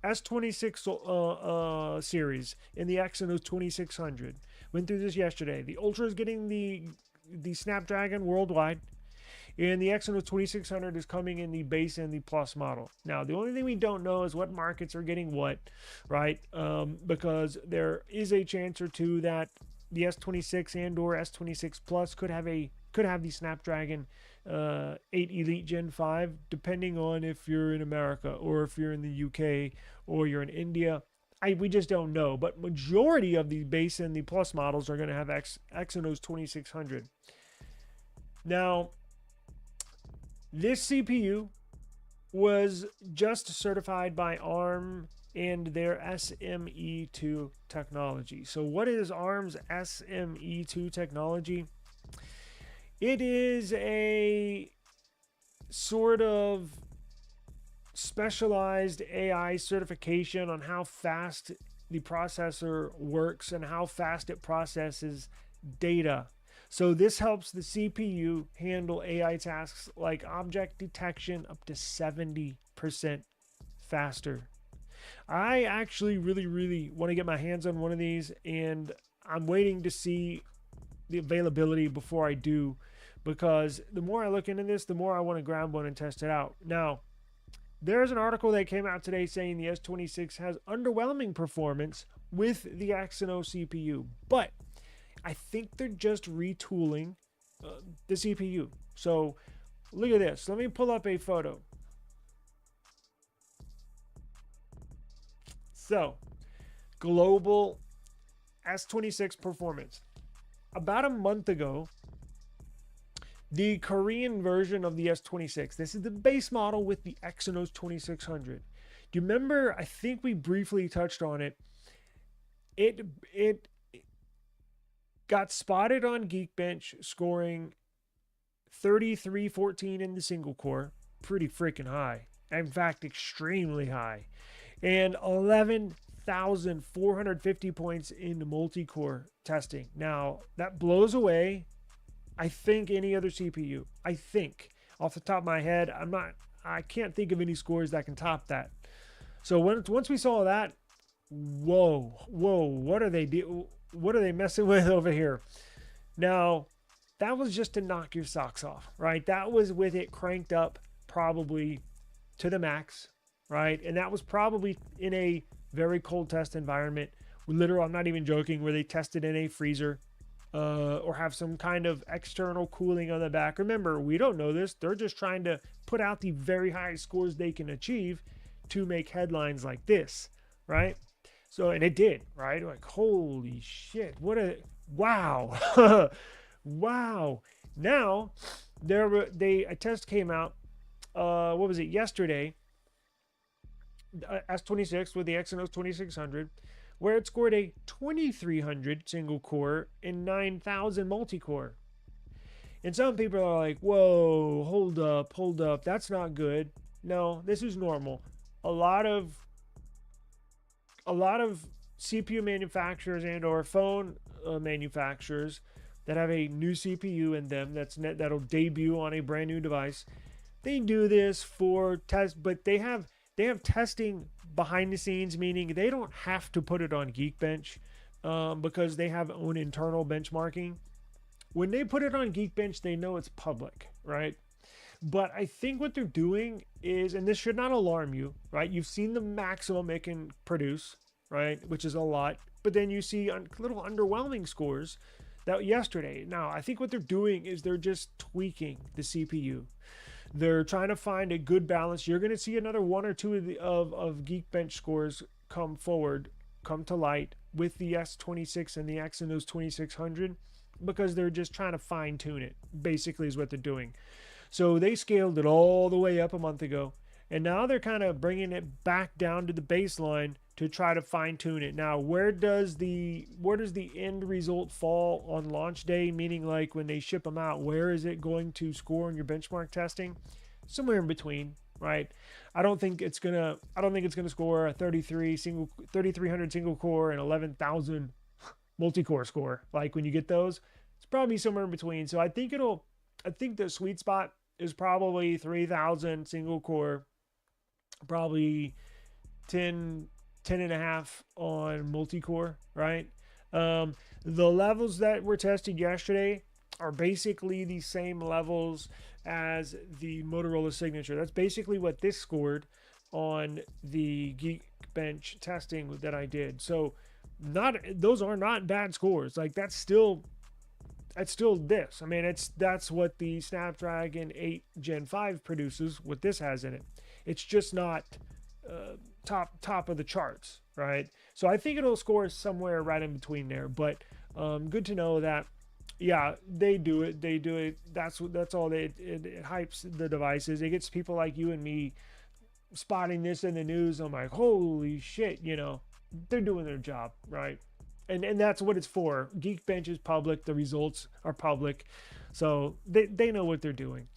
S26 series in the Exynos 2600. Went through this yesterday. The Ultra is getting the Snapdragon worldwide, and the Exynos 2600 is coming in the base and the plus model. Now, the only thing we don't know is what markets are getting what, right? Because there is a chance or two that the S26 and or S26 Plus could have the Snapdragon 8 Elite Gen 5, depending on if you're in America or if you're in the UK or you're in India. We just don't know. But majority of the base and the plus models are going to have Exynos 2600. Now, this CPU was just certified by ARM and their SME2 technology. So what is ARM's SME2 technology? It is a sort of specialized AI certification on how fast the processor works and how fast it processes data. So this helps the CPU handle AI tasks like object detection up to 70% faster. I actually really want to get my hands on one of these, and I'm waiting to see the availability before I do, because the more I look into this, the more I want to grab one and test it out. Now, there's an article that came out today saying the S26 has underwhelming performance with the Exynos CPU, but I think they're just retooling the CPU. So look at this. Let me pull up a photo. So global S26 performance. About a month ago, the Korean version of the S26, this is the base model with the Exynos 2600. Do you remember? I think we briefly touched on it. It got spotted on Geekbench scoring 3314 in the single core, pretty freaking high. In fact, extremely high. And 11,450 points in multi-core testing. Now, that blows away, I think, any other CPU. I think, off the top of my head, I can't think of any scores that can top that. So once we saw that, whoa, what are they messing with over here? Now, that was just to knock your socks off, right? That was with it cranked up probably to the max, right? And that was probably in a very cold test environment. Literally, I'm not even joking, where they tested in a freezer or have some kind of external cooling on the back. Remember, we don't know this. They're just trying to put out the very high scores they can achieve to make headlines like this, right? So, and it did, right? Like, holy shit, what a, wow. Wow. Now, a test came out, what was it, yesterday, S26 with the Exynos 2600, where it scored a 2300 single core and 9000 multi-core. And some people are like, whoa, hold up, that's not good. No, this is normal. A lot of CPU manufacturers and or phone manufacturers that have a new CPU in them that'll debut on a brand new device, they do this for test, but they have testing behind the scenes, meaning they don't have to put it on Geekbench because they have own internal benchmarking. When they put it on Geekbench, they know it's public, right? But I think what they're doing is, and this should not alarm you, right? You've seen the maximum it can produce, right? Which is a lot. But then you see little underwhelming scores that yesterday. Now, I think what they're doing is they're just tweaking the CPU. They're trying to find a good balance. You're going to see another one or two of Geekbench scores come to light with the S26 and the Exynos 2600, because they're just trying to fine tune it, basically is what they're doing. So they scaled it all the way up a month ago, and now they're kind of bringing it back down to the baseline to try to fine tune it. Now, where does the end result fall on launch day? Meaning, like when they ship them out, where is it going to score in your benchmark testing? Somewhere in between, right? I don't think it's gonna score a 3300 single core and 11,000 multi-core score. Like when you get those, it's probably somewhere in between. So I think the sweet spot is probably 3,000 single core, probably 10, 10.5 on multi-core, right? The levels that were tested yesterday are basically the same levels as the Motorola Signature. That's basically what this scored on the Geekbench testing that I did. So not those are not bad scores. Like that's still this. I mean, that's what the Snapdragon 8 Gen 5 produces. What this has in it, it's just not top of the charts, right? So I think it'll score somewhere right in between there. But good to know that. Yeah, they do it. They do it. That's all. It hypes the devices. It gets people like you and me spotting this in the news. I'm like, holy shit, they're doing their job, right? And that's what it's for. Geekbench is public. The results are public. So they know what they're doing.